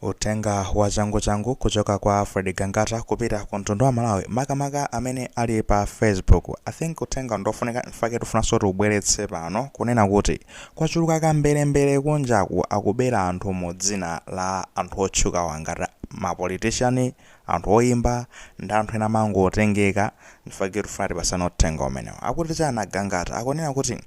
Uthenga wa changu kuchoka kwa Gangata kupita ku mtundu wa Malawi makamaka amene ali pa Facebook. I think uthenga ndofunika mfake tufunanso tubweretse pano kunena kuti kwachuluka Akambelembele kunjaku akubera anthu mu dzina la anthu otchuka wangati mapolitician, anthu oyimba ndi anthu ena mangotengeka mfake tufuna tipasana uthenga umenewo. Akuti chana Gangata akunena kuti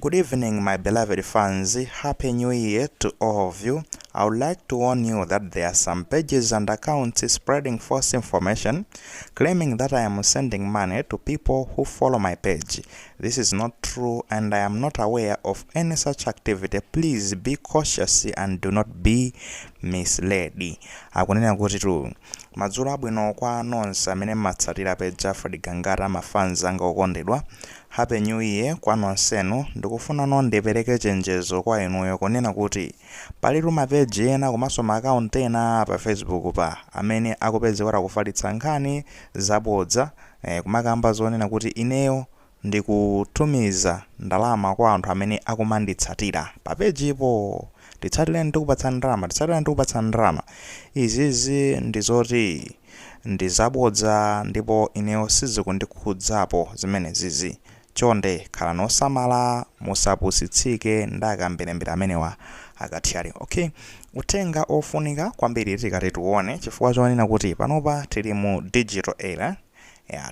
good evening my beloved fans, happy new year to all of you. I would like to warn you that there are some pages and accounts spreading false information, claiming that I am sending money to people who follow my page. This is not true and I am not aware of any such activity. Please be cautious and do not be misled. Akunena kuti tu madzulo abwino kwa nonse amene matsatira page ya Gangata mafans anga okondedwa. Happy New Year kwa nonsenu. Ndikufuna ndipereke chenjezo kwa inuyo kunena kuti palitu mapeji ena komanso ma-account ena pa Facebook pa amene akupezeka kufalitsa nkhani zabodza kumakamba zonena kuti ineyo ndikutumiza ndalama kwa anthu amene akumanditsatira pa page ipo. Nditsatire ndikupatsa ndalama. Izizi ndizoti ndizabodza ndipo ineyo sizikundikhudzapo zimene zizi. Chonde khala nosamala musapusitsike ndi Akambelembele amenewa akathiyali. Okay, uthenga ofunika kwambiri tikati tuone chifukwa chonena kuti panopa tili mu digital era.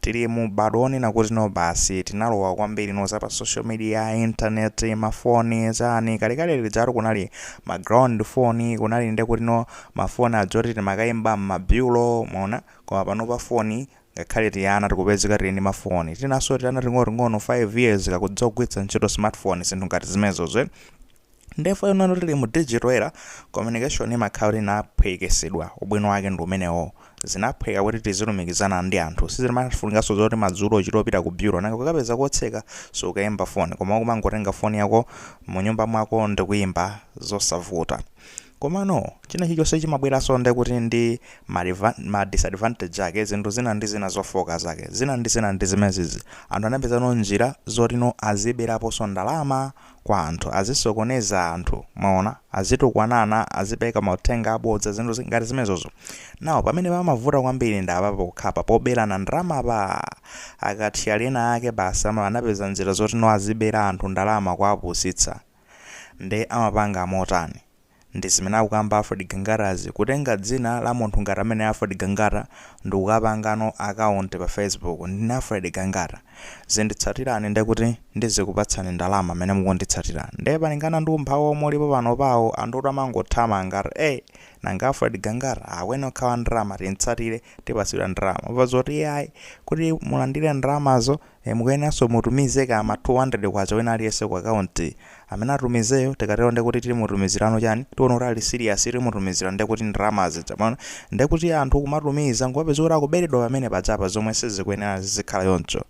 Tili mu bado onena kuti no basi tinalowa kwambiri noza pa social media, internet, mafoni zani kalikale lijaro kunali ma ground phone, kunali nde kuti no mafoni ajoti timakayimba m'mabyulo mona koma panopa phone ngakhale tiyana tikupezeka tili ndi mafoni tinaso tiyana ting'ono 5 years kakudzogwitsa ntchito smartphone zinthu ngati zimenezo. Ndefo ino tili mu digital era, communication imakhala inaphwekesedwa ubwino wake ndi umenewo. Zinaphweka kuti tizilumikizana ndi anthu sizimafuningaso zoti madzulo chitopita ku bureau nanga kukapeza kotseka so ukayimba phone koma kumangotenga phone yako mu nyumba mwako ndikuyimba zosavuta. Komano china chilichonse chimabweranso ndi kuti ndi ma disadvantage ake, zinthu zina ndi zina zofoka zake, zina ndi zimenezi. Anthu anapeza njira zoti aziberaponso ndalama kwa anthu, azisokoneza anthu, maona azitukwanana, azipeka mauthenga abodza, zinthu ngati zimenezozo. Nawo pamene pamavuta kwambiri ndi apapo kukhapa poberana ndalama pa akathiyali ena ake basi anapeza njira zoti azibera anthu ndalama kwa apusitsa ndi amapanga motani. Ndi zimene akukamba Gangatazi kutenga dzina la munthu ngati amene Gangata ndi kukapangano account pa Facebook ndi Gangata. Zinditsatirani ndi kuti ndizikupatsani ndalama amene mukunditsatira. Ndi paningana ndi umphawi omwe ulipo pano pawo anthu amangothamanga ngati nanga Gangata awene okhawa ndalama tintsatire tipatsidwa ndalama. Pazoti ayi kuti mulandire ndalamazo mukuyeneranso mutumize kama 200 kwacha wena aliyese ku account amene atumizeyo tikatero ndi kuti tili mutumizirano chani tiona kuti ali serious tili mutumizira ndi kuti ndalamazi chamana ndi kuti anthu kumatumiza ngopeza kuti akuberedwa pamene pachapa zomwe sizikuyenera zizikhala yoncho.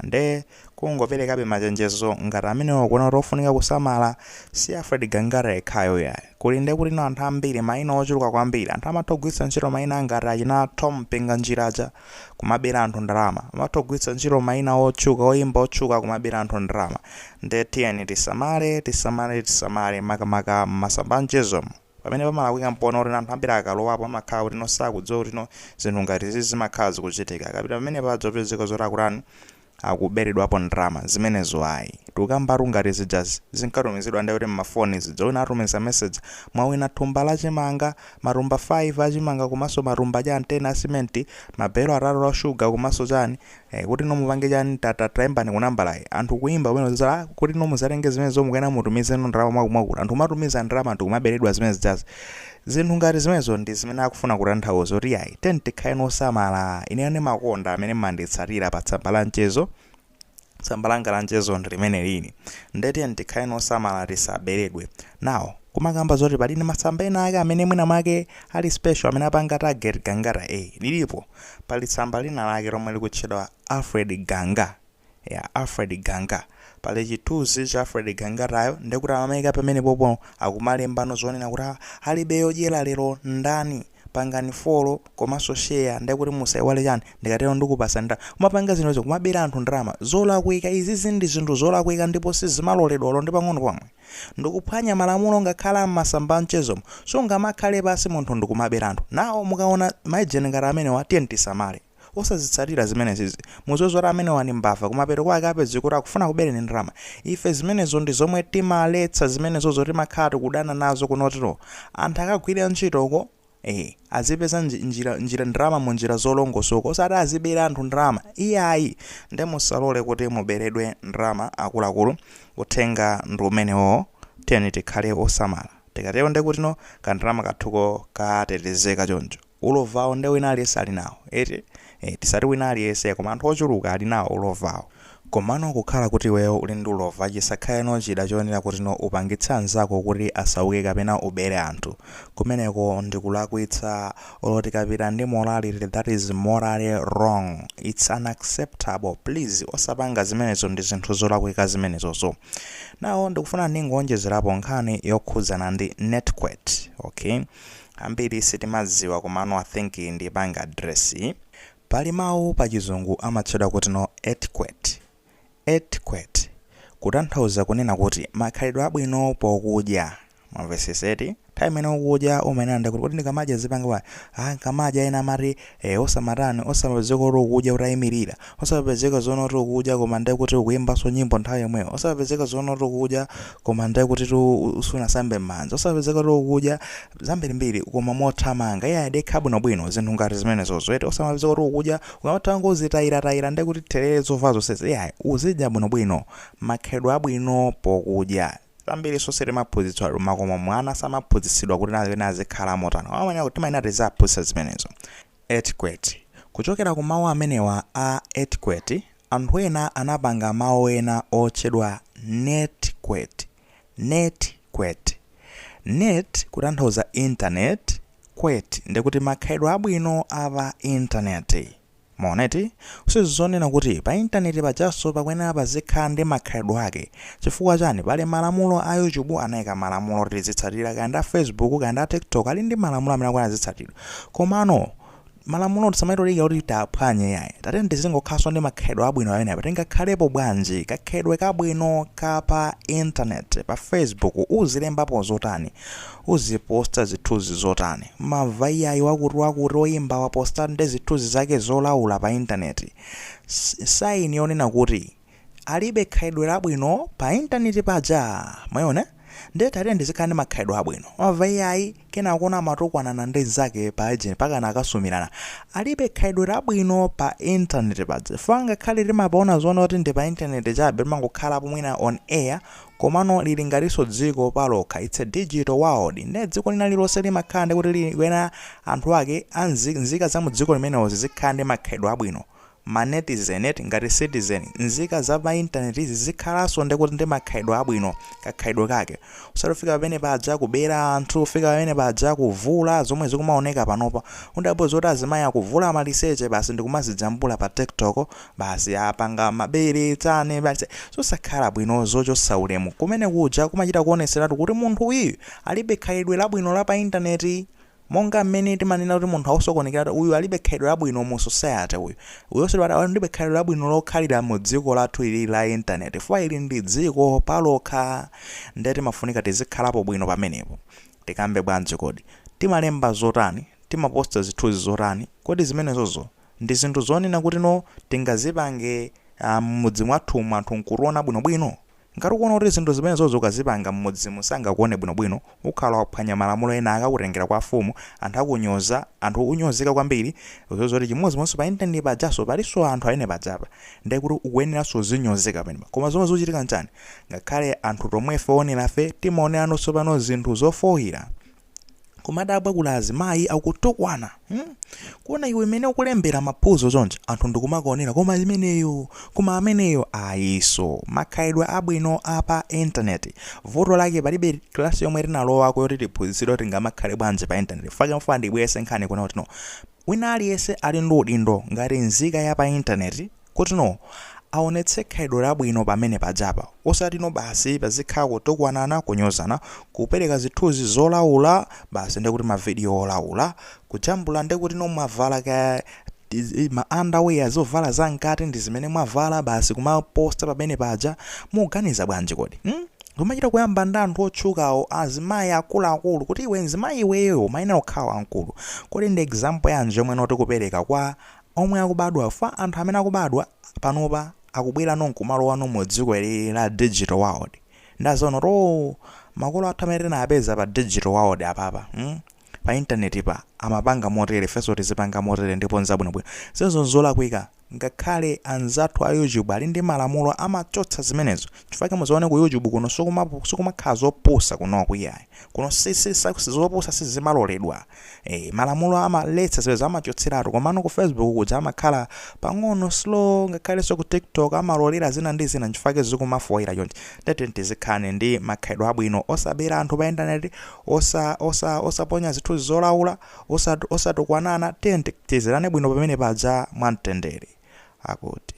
Ndi kungoperekabe machenjezo ngati amene wakuona kuti ofunika kusamala si Gangata yekhayo yayi. Kuli ndi kuti anthu ambiri mayina ochuluka kwambiri, anthu amatogwitsa ntchito mayina ngati achina Tom Penga njiraja kumabera anthu ndalama, amatogwitsa ntchito mayina otchuka oyimba otchuka kumabera anthu ndalama. Ndi Tiyeni tisamale makamaka masambanjezo pamene pamalawika mpona kuti anthu ambiri akalowapo amakhala kuti sakudziwa kuti zinthu ngati zizi zimakhala zikuchitika. Kapita pamene padzopezeka zoti akurani akuberedwapo ndalama zimenezo ayi. Tukambatu ngati zijazi zinkatumizidwa ndi kuti mmafoni zija atumiza message mwawina thumba la chimanga, marumba 5 achimanga komanso marumba cha antena a simenti, mabelo atatu a sugar komanso chani kuti mupange chani taimbani kunambalayi. Anthu kuimba bwino zala kuti muzatenge zimenezo mukuyena mutumize ndalama mwakuti anthu matumiza ndalama ndikumaberedwa zimene zijazi. Zinthu ngati zimenezo ndi zimene akufuna kutanthauza kuti ayi tikhale nosamala. Ine ndimakonda amene manditsatira pa tsamba la mchezo. Tsamba langa la mchezo ndi limene lili. Ndeti tikhale nosamala tisaberedwe. Nawo kumakamba zoti pali ndi masamba ena ake amene mwina mwake ali special amene apanga target Gangata lilipo. Pali tsamba lina lake lomwe likutchedwa Ganga. Ganga. Pali chithunzi cha Gangatayo ndikuti amamayika pamene popo akumalembano zonena kuti alibe yodyera lero ndani pangani follow komanso share ndekuti musaiwale chani ndikatero ndikupasa ndalama kumapanga zinthu kumabera anthu ndalama zolakwika. Izi ndi zinthu zolakwika ndipo sizimaloledwa ndi pang'ono pomwe. Ndikuphwanya malamulo ngakhala m'masamba mchezomo sungamakhale pasi munthu ndikumabera anthu. Nawo mukaona majenengati amenewa tiyeni tisamale osazitsatira zimenezi muzozora amene wani mbava kumapeto kwake apedzi kuti akufuna kubereni ndalama. Ife zimenezo ndi zomwe timaletsa zimenezozo timakhala kudana nazo kunotero anthu akagwira ntchitoko azipeza njira ndalama mu njira zolongosoka osati azibera anthu ndalama iyayi. Nde musalole kuti muberedwe ndalama akuluakulu. Uthenga ndi umenewo, tiyeni tikhale osamala. Tikatero nde kuti no kandalama kathuko katetezeka choncho ulovawo nde wina aliyense ali nawo tisati wina aliyense koma anthu ochuluka ali nawo ulovawo. Komano kukhala kuti iweyo uli ndi ulova chisakhale no chida chonera kuti no upangitsa anzako kuti asauke kapena ubere anthu. Kumeneko ndikulakwitsa oloti kapita ndi morality that is morally wrong. It's unacceptable. Please osapanga zimenezo ndi zinthu zolakwika zimenezozo. Nawo ndikufuna ndingonjezerapo nkhani yokhudzana ndi netquet. Okay, ambiri sitimadziwa komano I think ndi panga address. Pali mawu pa chizungu amatchedwa kuti no etiquette. Etiquette kutanthauza kunena kuti makhalidwe abwino pokudya. Mwamveseseti nthawi imene ukudya umayenera kuti ndikamadya zipanga bwa nkamadya ena amati osamatani osapezeka kuti ukudya utayimirira, osapezeka zoona kuti ukudya koma ndiye kuti ukuyimbanso nyimbo nthawi yomweyo, osapezeka zoona kuti ukudya koma ndiye kuti usunasambe m'manja, osapezeka kuti ukudya zambirimbiri koma mothamanga. Iye adekha bwinobwino zinthu ngati zimenezozo. Osamapezeka kuti ukudya ukamatha ngozitayira ndi kuti therere zovala zonsezi. Iye uzidya bwinobwino, makhalidwe abwino pokudya. Ambiri sonse timaphunzitsidwa koma mwana samaphunzitsidwa kuti azikhala motani. Amene kuti timayenera tizaphunzitsa zimenezo. Etiquette kuchokera ku mawu amenewa a etiquette, anthu ena anapanga mawu ena otchedwa netquet. Netquet, net kutanthauza internet, quet ndikuti makhalidwe abwino apa internet. Moneti usizonena kuti pa intaneti pajanso pakuyenera pazikhala ndi makhalidwe ake. Chifukwa chani? Pali malamulo a YouTube anayika malamulo kuti zitsatira, kaya ndi Facebook kaya ndi TikTok ali ndi malamulo amene akuyenera zitsatira. Komano malamulo tisamayitolika kuti taphwanye yayi. Tate ndizingokhalanso ndi makhalidwe abwino amene tingakhalepo bwanji. Kakhalidwe kabwino kapa internet pa Facebook uzilembapo zotani, uziposta zithunzi zotani, mavayi wakuti oyimba waposta ndi zithunzi zake zolaula pa intaneti. Saini yonena kuti alibe khalidwe labwino pa intaneti paja. Mayona ndiye tate ndizikhala ndi makhalidwe abwino, mavayi kena kuona matukwanana ndi zake pa agent pakana akasumirana, alibe khalidwe labwino pa internet paja. Fanga khali timapaona zoona kuti ndi pa internet chabe timangokhalapo mwina on air komano lili ngatinso dziko palokha. It's a digital world. Ne dziko lina lilonse limakhala ndi kuti liwena anthu ake nzika za mu dziko limenewo zikhala ndi makhalidwe abwino. Manetizen ngati citizen nzika za pa internet zikhalanso ndikuti ndi makhalidwe abwino kakhalidwe kake. Usatofika pamene paja kubera anthu, ufika pamene paja kuvula zomwe zikumaoneka panopa. Undapo zoti azimayi akuvula maliseche basi ndikumazijambula pa TikTok basi apanga mabere tsane basi zosakhala bwino zochotsa ulemu. Kumene kuja kumachita kuoneseratu kuti munthu uyu alibe khalidwe labwino la pa intaneti. Monga mmene timanena kuti munthu akusokonekera uyu alibe khalidwe labwino mu society. Uyonso alibe khalidwe labwino lokhalira mu dziko lathu ili la internet. Fwa ili ndi dziko palokha ndiye timafunika tizikhalapo bwino pamenepo. Tikambe bwanji kodi timalemba zotani, timaposta zithunzi zotani, kodi zimenezozo ndi zinthu zonena kuti no tingazipange mudzi mwathu anthu nkuona bwinobwino. Ngati ukuona kuti zinthu zimenezozo ukazipanga mmodzi musangakuone bwinobwino, ukhala waphwanya malamulo ena akakutengera kwa fumu, anthu akunyoza, anthu unyozeka kwambiri. Uzozoti chimodzimodzi pa internet pajanso palinso anthu amene pajapa ndiye kuti ukuyeneranso zinyozeka pamenepa. Koma zomwe zochitika nchani? Ngakhale anthu tomwefe onerafe timaoneranso pano zinthu zofowoka. Kumadabwa kula azimayi akutukwana. Kuona iwe imene ukulembera maphuzo zonje anthu ndikumakuonera koma imeneyo koma ameneyo ayiso makhalidwe abwino apa internet. Voto lake palibe klasi yomwe tinalowako yoti tiphunzitsidwe kuti ngamakhale bwanji pa internet. Faka mfana ndibwese nkhani kuna kuti no wina aliyense ali ndi udindo ngati nzika ya pa internet kuti no aonetse khalidwe labwino pamene pajapa osati no basi pazikhala kutokwanana kunyozana kupereka zithunzi zolaula basi ndikuti mavidiyo olaula kujambula ndikuti no mwavala ka ma underwear zovala zankati ndi zimene mwavala basi kumaposta pamene paja muganiza bwanji kodi kumachita kuyamba ndi anthu otchukawo azimayi akuluakulu kuti iwe mzimayi iweyo maina okhawa ankulu kodi ndi example yanji yomwe noti kupereka kwa omwe akubadwa fa anthu amene akubadwa panopa akubwera nonkumalowa mu dziko la digital world ndazono to makolo athu amene tinapeza pa digital world apapa pa internet pa amapanga motere feso tizipanga motere ndipo nzabwinobwino zizo zolakwika ngakhale anzathu a YouTube ali ndi malamulo amachotsa zimenezo chifukwa muzaone ku YouTube kuno sokumakhala zopusa kuno kuyayi kuno zopusa sizimaloledwa malamulo amaletsa zimenezo amachotseratu komano ku Facebook kuja amakhala pang'ono slow ngakhale so ku TikTok amalolera zina ndi zina chifukwa zikumafoira chonchi tete tizikhane ndi makhalidwe abwino osabera anthu pa internet osaponya zithunzi zolaula osatukwanana tizirane bwino pamene paja mwamtendere akuti